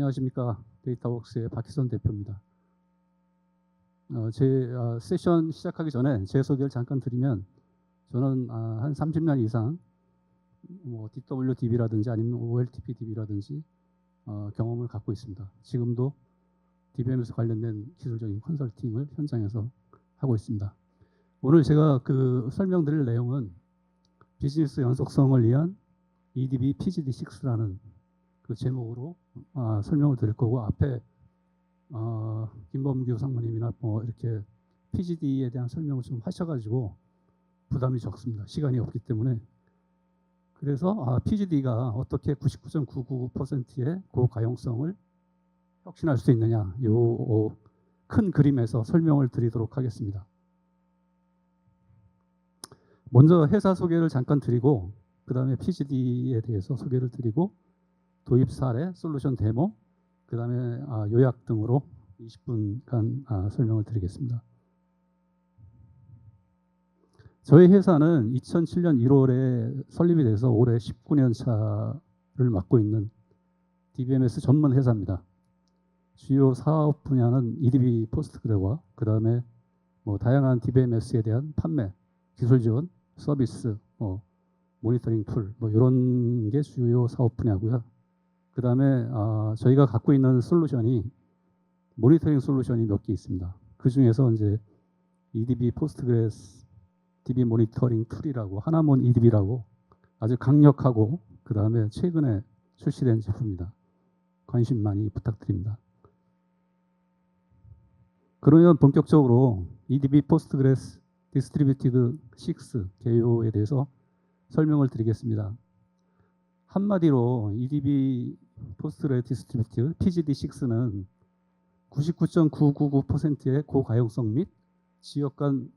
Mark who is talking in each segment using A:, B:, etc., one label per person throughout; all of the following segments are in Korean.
A: 안녕하십니까. 데이터웍스의 박희선 대표입니다. 제 세션 시작하기 전에 제 소개를 잠깐 드리면 저는 한 30년 이상 뭐 DWDB라든지 아니면 OLTP DB라든지 경험을 갖고 있습니다. 지금도 DBMS 관련된 기술적인 컨설팅을 현장에서 하고 있습니다. 오늘 제가 설명드릴 내용은 비즈니스 연속성을 위한 EDB PGD6라는 그 제목으로 설명을 드릴 거고, 앞에 김범규 상무님이나 뭐 이렇게 PGD에 대한 설명을 좀 하셔가지고 부담이 적습니다. 시간이 없기 때문에. 그래서 PGD가 어떻게 99.999%의 고가용성을 혁신할 수 있느냐, 요 큰 그림에서 설명을 드리도록 하겠습니다. 먼저 회사 소개를 잠깐 드리고, 그 다음에 PGD에 대해서 소개를 드리고, 도입 사례, 솔루션 데모, 그 다음에 요약 등으로 20분간 설명을 드리겠습니다. 저희 회사는 2007년 1월에 설립이 돼서 올해 19년 차를 맡고 있는 DBMS 전문 회사입니다. 주요 사업 분야는 EDB 포스트그레와 그 다음에 뭐 다양한 DBMS에 대한 판매, 기술 지원, 서비스, 모니터링 툴, 뭐 이런 게 주요 사업 분야고요. 그 다음에 저희가 갖고 있는 솔루션이 모니터링 솔루션이 몇 개 있습니다. 그 중에서 이제 EDB 포스트그레스 DB 모니터링 툴이라고, 하나몬 EDB라고 아주 강력하고 그 다음에 최근에 출시된 제품입니다. 관심 많이 부탁드립니다. 그러면 본격적으로 EDB 포스트그레스 디스트리뷰티드 6 개요에 대해서 설명을 드리겠습니다. 한마디로 EDB 포스트그레스 디스트리뷰티드 PGD6는 99.999%의 고가용성 및 지역 간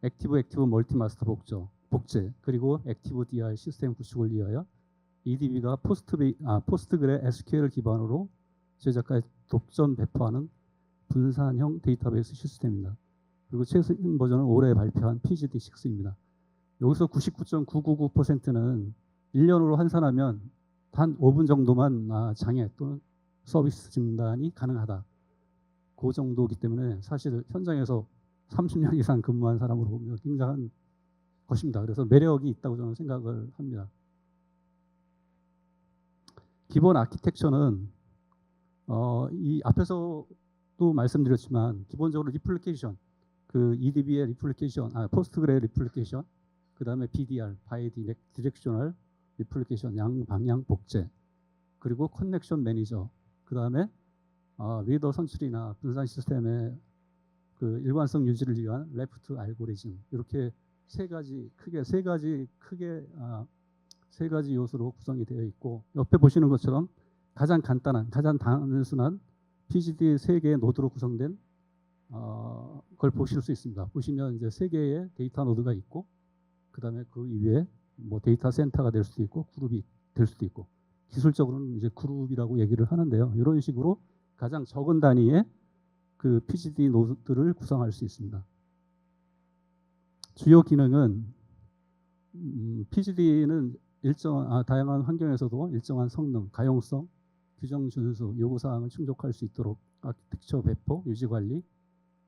A: 액티브 멀티마스터 복제, 그리고 액티브 DI 시스템 구축을 위하여 EDB가 포스트그레 SQL 기반으로 제작하여 독점 배포하는 분산형 데이터베이스 시스템입니다. 그리고 최신 버전은 올해 발표한 PGD6입니다. 여기서 99.999%는 1년으로 환산하면 단 5분 정도만 장애 또는 서비스 중단이 가능하다. 그 정도이기 때문에 사실 현장에서 30년 이상 근무한 사람으로 보면 굉장한 것입니다. 그래서 매력이 있다고 저는 생각을 합니다. 기본 아키텍처는 이 앞에서도 말씀드렸지만 기본적으로 리플리케이션, 그 EDB의 리플리케이션, 포스트그레 리플리케이션, 그 다음에 BDR, 바이 디렉셔널 리플리케이션, 양방향 복제, 그리고 커넥션 매니저, 그 다음에 리더 선출이나 분산 시스템의 그 일관성 유지를 위한 레프트 알고리즘, 이렇게 세 가지 요소로 구성이 되어 있고, 옆에 보시는 것처럼 가장 간단한, 가장 단순한 PGD 3개의 노드로 구성된 걸 보실 수 있습니다. 보시면 이제 3개의 데이터 노드가 있고, 그 다음에 그 위에 뭐 데이터 센터가 될 수도 있고, 그룹이 될 수도 있고, 기술적으로는 이제 그룹이라고 얘기를 하는데요. 이런 식으로 가장 적은 단위의 그 PGD 노드를 구성할 수 있습니다. 주요 기능은 PGD는 다양한 환경에서도 일정한 성능, 가용성, 규정 준수, 요구사항을 충족할 수 있도록 아키텍처 배포, 유지관리,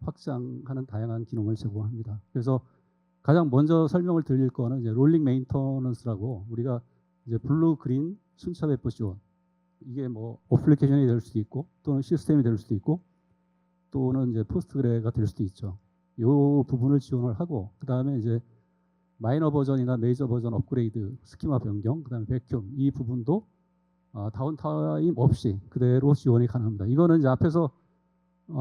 A: 확장하는 다양한 기능을 제공합니다. 그래서 가장 먼저 설명을 드릴 거는 이제 롤링 메인터넌스라고, 우리가 이제 블루, 그린, 순차 배포 지원, 이게 뭐 어플리케이션이 될 수도 있고 또는 시스템이 될 수도 있고 또는 이제 포스트그레가 될 수도 있죠. 이 부분을 지원을 하고, 그 다음에 이제 마이너 버전이나 메이저 버전 업그레이드, 스키마 변경, 그 다음에 백큐, 이 부분도 다운타임 없이 그대로 지원이 가능합니다. 이거는 이제 앞에서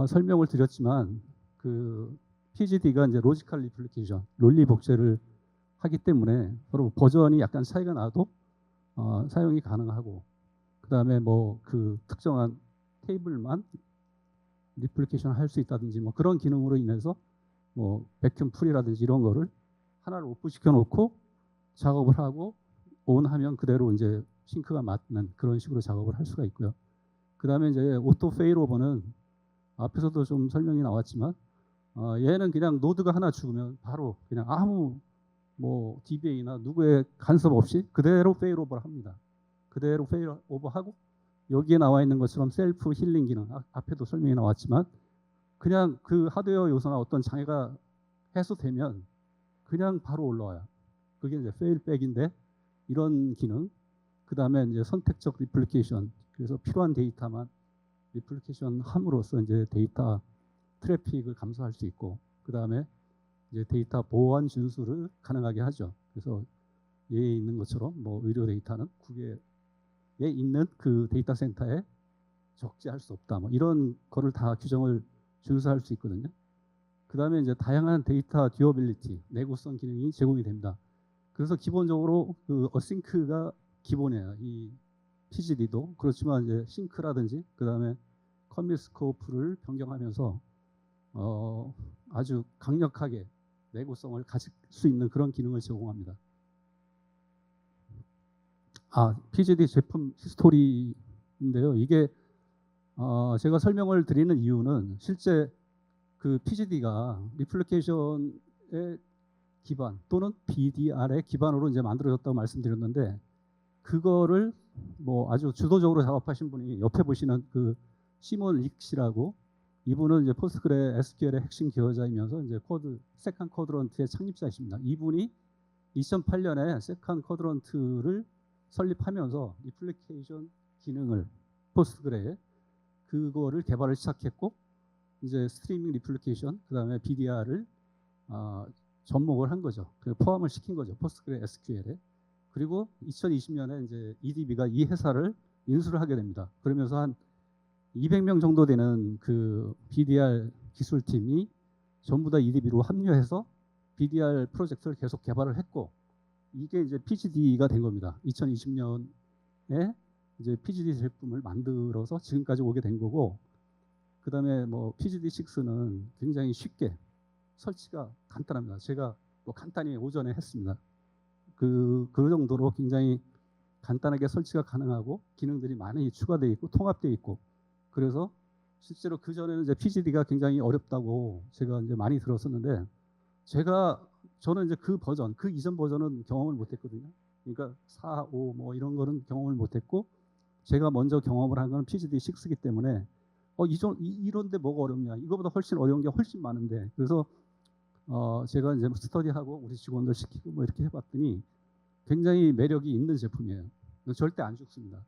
A: 설명을 드렸지만 그 PGD가 이제 로지컬 리플리케이션, 논리 복제를 하기 때문에 서로 버전이 약간 차이가 나도 사용이 가능하고, 그 다음에 뭐 그 특정한 테이블만 리플리케이션 할 수 있다든지 뭐 그런 기능으로 인해서 뭐 백큐 풀이라든지 이런 거를 하나를 오프시켜 놓고 작업을 하고 온하면 그대로 이제 싱크가 맞는 그런 식으로 작업을 할 수가 있고요. 그 다음에 이제 오토 페일오버는 앞에서도 좀 설명이 나왔지만 얘는 그냥 노드가 하나 죽으면 바로 그냥 아무 뭐 DBA나 누구의 간섭 없이 그대로 페일오버를 합니다. 그대로 페일오버하고 여기에 나와 있는 것처럼 셀프 힐링 기능, 앞에도 설명이 나왔지만 그냥 그 하드웨어 요소나 어떤 장애가 해소되면 그냥 바로 올라와요. 그게 이제 페일백인데 이런 기능, 그 다음에 이제 선택적 리플리케이션, 그래서 필요한 데이터만 리플리케이션 함으로써 이제 데이터 트래픽을 감소할 수 있고, 그 다음에 이제 데이터 보안 준수를 가능하게 하죠. 그래서 예에 있는 것처럼 뭐 의료 데이터는 국외에 있는 그 데이터 센터에 적재할 수 없다. 뭐 이런 거를 다 규정을 준수할 수 있거든요. 그 다음에 이제 다양한 데이터 듀어빌리티, 내구성 기능이 제공이 됩니다. 그래서 기본적으로 그 어싱크가 기본이에요. 이 PGD도 그렇지만 이제 싱크라든지 그 다음에 커밋 스코프를 변경하면서 아주 강력하게 내구성을 가질 수 있는 그런 기능을 제공합니다. PGD 제품 히스토리인데요. 이게 제가 설명을 드리는 이유는 실제 그 PGD가 리플리케이션의 기반 또는 BDR의 기반으로 이제 만들어졌다고 말씀드렸는데, 그거를 뭐 아주 주도적으로 작업하신 분이 옆에 보시는 그 시몬 릭시라고, 이분은 이제 포스트그레 SQL의 핵심 기여자이면서 이제 세컨 쿼드런트의 창립자이십니다. 이분이 2008년에 세컨 쿼드런트를 설립하면서 리플리케이션 기능을 포스트그레에 그거를 개발을 시작했고, 이제 스트리밍 리플리케이션 그다음에 BDR을 접목을 한 거죠. 포함을 시킨 거죠. 포스트그레 SQL에. 그리고 2020년에 이제 EDB가 이 회사를 인수를 하게 됩니다. 그러면서 한 200명 정도 되는 그 BDR 기술팀이 전부 다 EDB로 합류해서 BDR 프로젝트를 계속 개발을 했고, 이게 이제 PGD가 된 겁니다. 2020년에 이제 PGD 제품을 만들어서 지금까지 오게 된 거고, 그 다음에 뭐 PGD6는 굉장히 쉽게 설치가 간단합니다. 제가 뭐 간단히 오전에 했습니다. 그 정도로 굉장히 간단하게 설치가 가능하고 기능들이 많이 추가되어 있고 통합되어 있고, 그래서 실제로 그 전에는 이제 PGD가 굉장히 어렵다고 제가 이제 많이 들었었는데, 저는 이제 그 이전 버전은 경험을 못했거든요. 그러니까 4, 5 뭐 이런 거는 경험을 못했고, 제가 먼저 경험을 한 건 PGD6이기 때문에 이런데 뭐가 어렵냐, 이거보다 훨씬 어려운 게 훨씬 많은데, 그래서 제가 이제 스터디하고 우리 직원들 시키고 뭐 이렇게 해봤더니 굉장히 매력이 있는 제품이에요. 절대 안 죽습니다.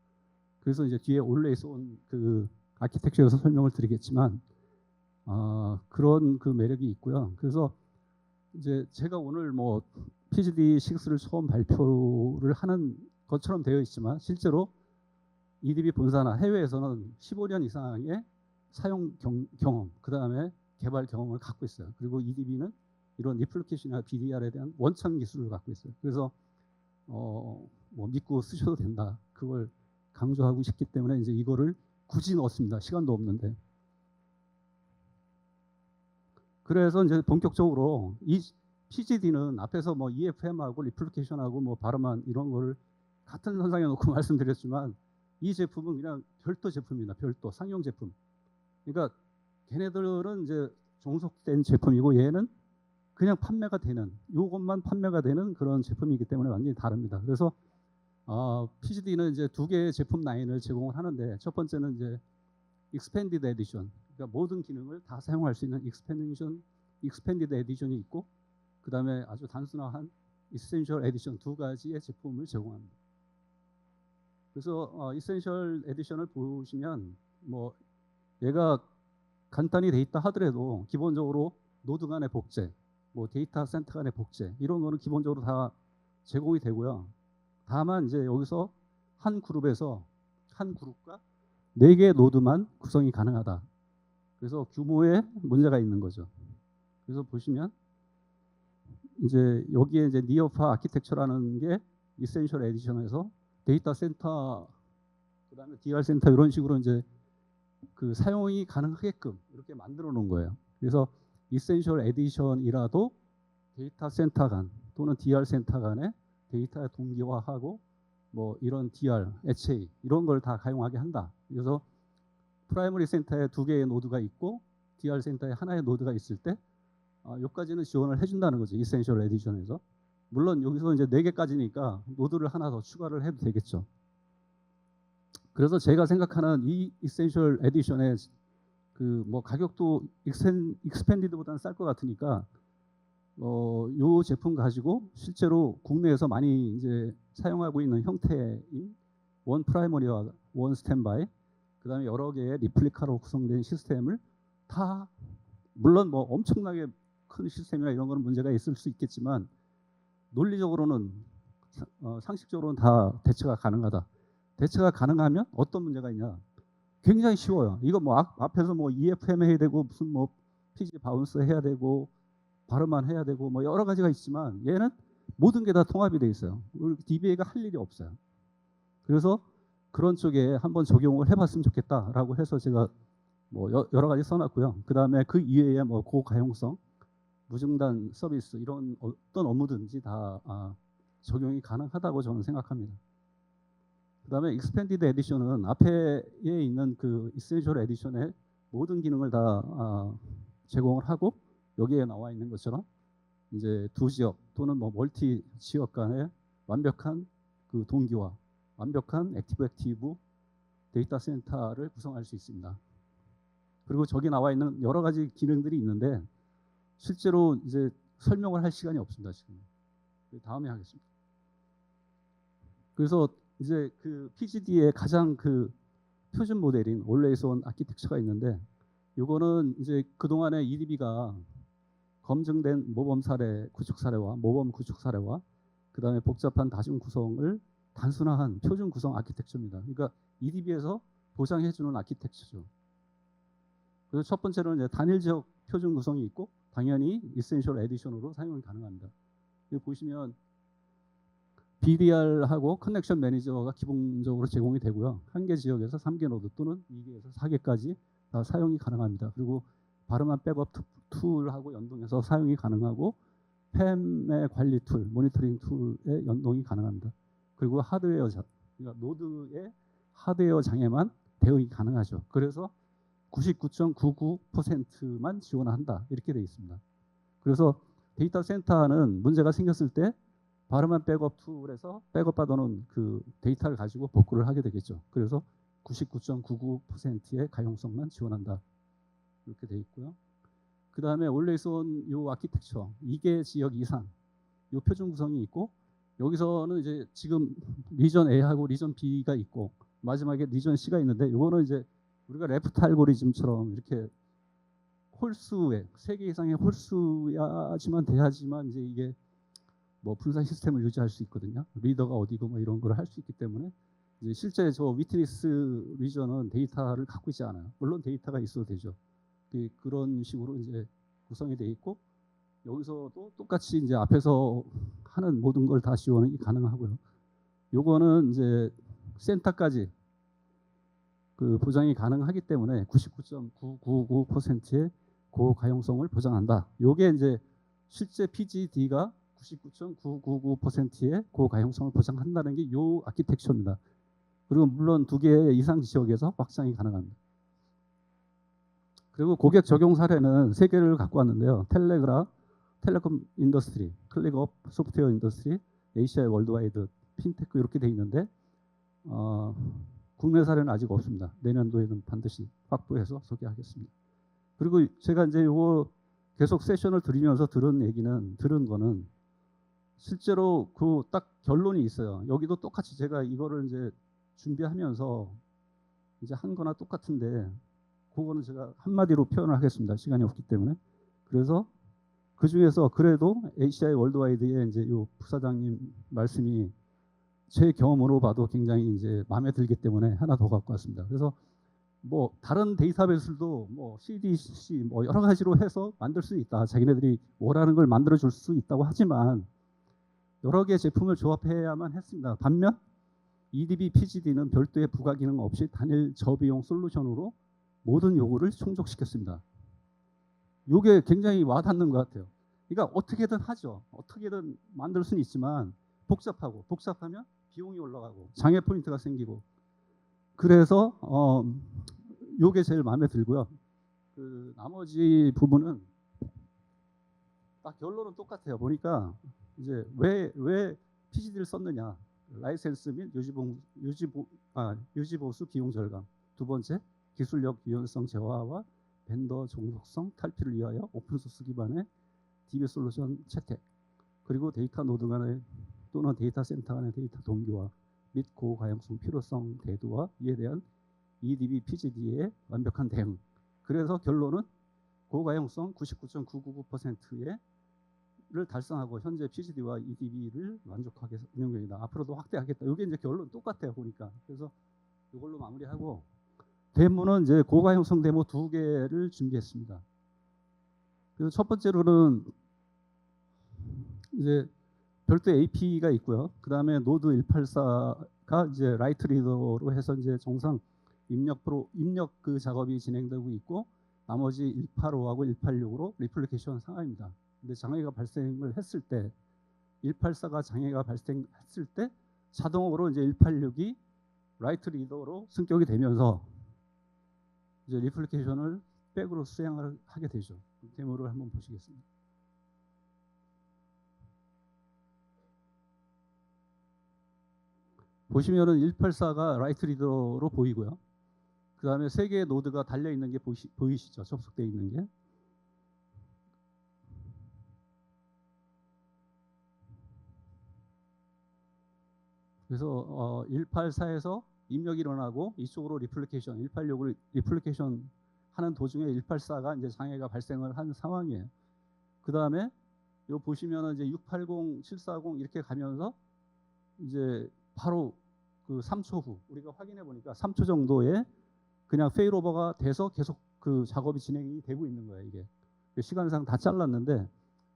A: 그래서 이제 뒤에 올레이스 온 그 아키텍처에서 설명을 드리겠지만 그런 그 매력이 있고요. 그래서 이제 제가 오늘 뭐 PGD6를 처음 발표를 하는 것처럼 되어 있지만, 실제로 EDB 본사나 해외에서는 15년 이상의 사용 경험, 그 다음에 개발 경험을 갖고 있어요. 그리고 EDB는 이런 리플리케이션이나 BDR에 대한 원천 기술을 갖고 있어요. 그래서 뭐 믿고 쓰셔도 된다, 그걸 강조하고 싶기 때문에 이제 이거를 굳이 넣었습니다. 시간도 없는데. 그래서 이제 본격적으로 이 PGD는 앞에서 뭐 EFM하고 리플리케이션하고 뭐 발음한 이런 거를 같은 선상에 놓고 말씀드렸지만, 이 제품은 그냥 별도 제품입니다. 별도 상용 제품. 그러니까 걔네들은 이제 종속된 제품이고, 얘는 그냥 판매가 되는, 이것만 판매가 되는 그런 제품이기 때문에 완전히 다릅니다. 그래서 PGD는 이제 두 개의 제품 라인을 제공을 하는데, 첫 번째는 이제 익스펜디드 에디션, 그러니까 모든 기능을 다 사용할 수 있는 익스펜디드 에디션이 있고, 그 다음에 아주 단순한 이센셜 에디션 두 가지의 제품을 제공합니다. 그래서 이센셜 에디션을 보시면 뭐 얘가 간단히 돼 있다 하더라도 기본적으로 노드 간의 복제, 뭐 데이터 센터 간의 복제, 이런 거는 기본적으로 다 제공이 되고요. 다만 이제 여기서 한 그룹과 4개의 노드만 구성이 가능하다. 그래서 규모에 문제가 있는 거죠. 그래서 보시면 이제 여기에 이제 니어파 아키텍처라는 게 이센셜 에디션에서 데이터 센터, 그다음에 DR 센터 이런 식으로 이제 그 사용이 가능하게끔 이렇게 만들어 놓은 거예요. 그래서 이센셜 에디션이라도 데이터 센터 간 또는 DR 센터 간에 데이터 동기화하고 뭐 이런 DR, HA 이런 걸 다 가용하게 한다. 그래서 프라이머리 센터에 2개의 노드가 있고 DR 센터에 하나의 노드가 있을 때 여기까지는 지원을 해준다는 거죠. 이센셜 에디션에서. 물론 여기서 이제 4개까지니까 노드를 하나 더 추가를 해도 되겠죠. 그래서 제가 생각하는 이 이센셜 에디션의 그 뭐 가격도 익스펜디드보다는 쌀 것 같으니까 요 제품 가지고 실제로 국내에서 많이 이제 사용하고 있는 형태인 원 프라이머리와 원 스탠바이, 그다음에 여러 개의 리플리카로 구성된 시스템을 다, 물론 뭐 엄청나게 큰 시스템이나 이런 거는 문제가 있을 수 있겠지만 논리적으로는 상식적으로는 다 대처가 가능하다. 대처가 가능하면 어떤 문제가 있냐? 굉장히 쉬워요. 이거 뭐 앞에서 뭐 EFM 해야 되고 무슨 뭐 PG 바운스 해야 되고 발음만 해야 되고 뭐 여러 가지가 있지만 얘는 모든 게 다 통합이 돼 있어요. DBA가 할 일이 없어요. 그래서 그런 쪽에 한번 적용을 해봤으면 좋겠다라고 해서 제가 뭐 여러 가지 써놨고요. 그 다음에 그 이외에 뭐 고가용성, 무중단 서비스 이런 어떤 업무든지 다 적용이 가능하다고 저는 생각합니다. 그 다음에 익스펜디드 에디션은 앞에 있는 그 이센셜 에디션의 모든 기능을 다 제공을 하고 여기에 나와 있는 것처럼 이제 두 지역 또는 뭐 멀티 지역 간의 완벽한 그 동기화, 완벽한 액티브 데이터 센터를 구성할 수 있습니다. 그리고 저기 나와 있는 여러 가지 기능들이 있는데 실제로 이제 설명을 할 시간이 없습니다. 지금 다음에 하겠습니다. 그래서 이제 그 PGD의 가장 그 표준 모델인 Always On 아키텍처가 있는데 요거는 이제 그동안에 EDB가 검증된 모범 사례, 구축 사례와 모범 구축 사례와 그다음에 복잡한 다중 구성을 단순화한 표준 구성 아키텍처입니다. 그러니까 EDB에서 보장해 주는 아키텍처죠. 그래서 첫 번째로는 이제 단일 지역 표준 구성이 있고 당연히 이센셜 에디션으로 사용이 가능합니다. 여기 보시면 BDR하고 커넥션 매니저가 기본적으로 제공이 되고요. 한 개 지역에서 3개 노드 또는 2개에서 4개까지 다 사용이 가능합니다. 그리고 발음한 백업 툴하고 연동해서 사용이 가능하고 팸의 관리 툴, 모니터링 툴에 연동이 가능합니다. 그리고 하드웨어, 그러니까 노드의 하드웨어 장애만 대응이 가능하죠. 그래서 99.99%만 지원한다 이렇게 되어 있습니다. 그래서 데이터 센터는 문제가 생겼을 때 발음한 백업 툴에서 백업 받아놓은 그 데이터를 가지고 복구를 하게 되겠죠. 그래서 99.99%의 가용성만 지원한다 이렇게 되어 있고요. 그 다음에 Always On 요 아키텍처 2개 지역 이상 요 표준 구성이 있고 여기서는 이제 지금 리전 A하고 리전 B가 있고 마지막에 리전 C가 있는데 요거는 이제 우리가 레프트 알고리즘처럼 이렇게 홀수에 3개 이상의 홀수야지만 돼야지만 이제 이게 뭐 분산 시스템을 유지할 수 있거든요. 리더가 어디고 뭐 이런 걸 할 수 있기 때문에 이제 실제 저 위트니스 리전은 데이터를 갖고 있지 않아요. 물론 데이터가 있어도 되죠. 그런 식으로 이제 구성이 돼 있고 여기서도 똑같이 이제 앞에서 하는 모든 걸 다 지원이 가능하고요. 요거는 이제 센터까지 그 보장이 가능하기 때문에 99.999%의 고가용성을 보장한다. 요게 이제 실제 PGD가 99.999%의 고가용성을 보장한다는 게 요 아키텍처입니다. 그리고 물론 2개 이상 지역에서 확장이 가능합니다. 그리고 고객 적용 사례는 3개를 갖고 왔는데요. 텔레그라, 텔레콤 인더스트리, 클릭업 소프트웨어 인더스트리, ACI 월드와이드, 핀테크 이렇게 돼 있는데 국내 사례는 아직 없습니다. 내년도에는 반드시 확보해서 소개하겠습니다. 그리고 제가 이제 요거 계속 세션을 들으면서 들은 거는 실제로 그 딱 결론이 있어요. 여기도 똑같이 제가 이거를 이제 준비하면서 이제 한 거나 똑같은데 그거는 제가 한마디로 표현을 하겠습니다. 시간이 없기 때문에. 그래서 그 중에서 그래도 ACI 월드와이드의 이제 요 부사장님 말씀이 제 경험으로 봐도 굉장히 이제 마음에 들기 때문에 하나 더 갖고 왔습니다. 그래서 뭐 다른 데이터베이스도 뭐 CDC 뭐 여러 가지로 해서 만들 수 있다. 자기네들이 원하는 걸 만들어 줄 수 있다고 하지만 여러 개의 제품을 조합해야만 했습니다. 반면 EDB PGD는 별도의 부가 기능 없이 단일 저비용 솔루션으로 모든 요구를 충족시켰습니다. 이게 굉장히 와닿는 것 같아요. 그러니까 어떻게든 하죠. 어떻게든 만들 수는 있지만 복잡하면 비용이 올라가고 장애 포인트가 생기고 그래서 요게 제일 마음에 들고요. 그 나머지 부분은 딱 결론은 똑같아요. 보니까 이제 왜 PGD를 썼느냐. 라이센스 및 유지보수 비용 절감. 두 번째, 기술력 유연성 제어와 벤더 종속성 탈피를 위하여 오픈소스 기반의 DB 솔루션 채택. 그리고 데이터 노드 간의 또는 데이터 센터 간의 데이터 동기화 및 고가용성 필요성 대두와 이에 대한 EDB, PGD의 완벽한 대응. 그래서 결론은 고가용성 99.999%를 달성하고 현재 PGD와 EDB를 만족하게 운영경이다. 앞으로도 확대하겠다. 이게 이제 결론 똑같아요 보니까. 그래서 이걸로 마무리하고 데모는 이제 고가용성 데모 2개를 준비했습니다. 그래서 첫 번째로는 이제 별도 AP가 있고요. 그 다음에 노드 184가 이제 라이트 리더로 해서 이제 정상 입력 그 작업이 진행되고 있고, 나머지 185하고 186으로 리플리케이션 상황입니다. 근데 장애가 발생을 했을 때 184가 장애가 발생했을 때 자동으로 이제 186이 라이트 리더로 승격이 되면서 이제 리플리케이션을 백으로 수행을 하게 되죠. 데모를 한번 보시겠습니다. 보시면은 184가 라이트 리더로 보이고요. 그 다음에 3개의 노드가 달려 있는 게 보이시죠? 접속되어 있는 게. 그래서 184에서 입력이 일어나고 이쪽으로 리플리케이션, 186으로 리플리케이션 하는 도중에 184가 이제 장애가 발생을 한 상황이에요. 그 다음에 요 보시면은 이제 680, 740 이렇게 가면서 이제 바로 그 3초 후 우리가 확인해 보니까 3초 정도에 그냥 페일오버가 돼서 계속 그 작업이 진행이 되고 있는 거예요. 이게 시간상 다 잘랐는데,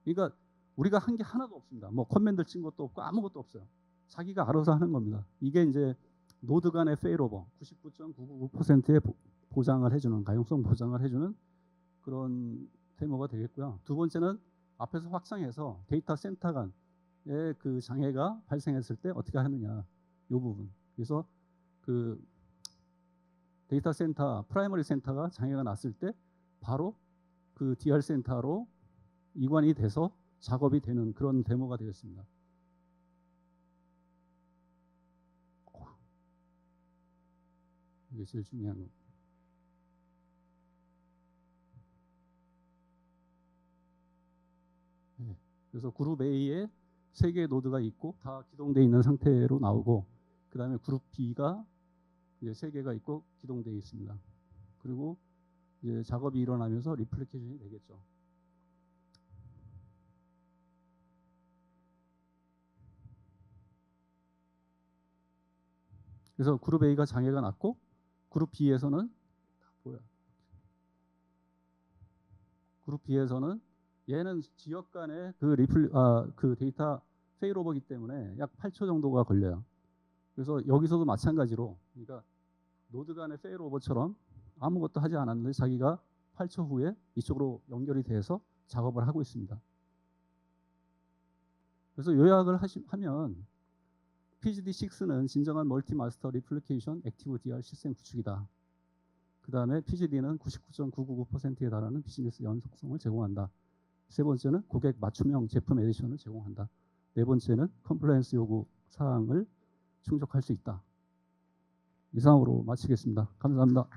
A: 그러니까 우리가 한 게 하나도 없습니다. 뭐 커맨드를 친 것도 없고 아무것도 없어요. 자기가 알아서 하는 겁니다. 이게 이제 노드 간의 페일오버 99.999%의 보장을 해주는, 가용성 보장을 해주는 그런 데모가 되겠고요. 두 번째는 앞에서 확장해서 데이터 센터 간의 그 장애가 발생했을 때 어떻게 하느냐, 이 부분. 그래서 그 데이터 센터, 프라이머리 센터가 장애가 났을 때 바로 그 DR 센터로 이관이 돼서 작업이 되는 그런 데모가 되겠습니다. 이게 제일 중요한 거. 네. 그래서 그룹 A에 3개의 노드가 있고 다 기동되어 있는 상태로 나오고, 그 다음에 그룹 B가 이제 3개가 있고 기동되어 있습니다. 그리고 이제 작업이 일어나면서 리플리케이션이 되겠죠. 그래서 그룹 A가 장애가 났고, 그룹 B에서는 그룹 B에서는 얘는 지역 간의 그 데이터 페일오버기 때문에 약 8초 정도가 걸려요. 그래서 여기서도 마찬가지로, 그러니까 노드 간의 페일오버처럼 아무것도 하지 않았는데 자기가 8초 후에 이쪽으로 연결이 돼서 작업을 하고 있습니다. 그래서 요약을 하면 PGD6는 진정한 멀티 마스터 리플리케이션 액티브 DR 시스템 구축이다. 그 다음에 PGD는 99.999%에 달하는 비즈니스 연속성을 제공한다. 세 번째는 고객 맞춤형 제품 에디션을 제공한다. 네 번째는 컴플라이언스 요구 사항을 충족할 수 있다. 이상으로 마치겠습니다. 감사합니다.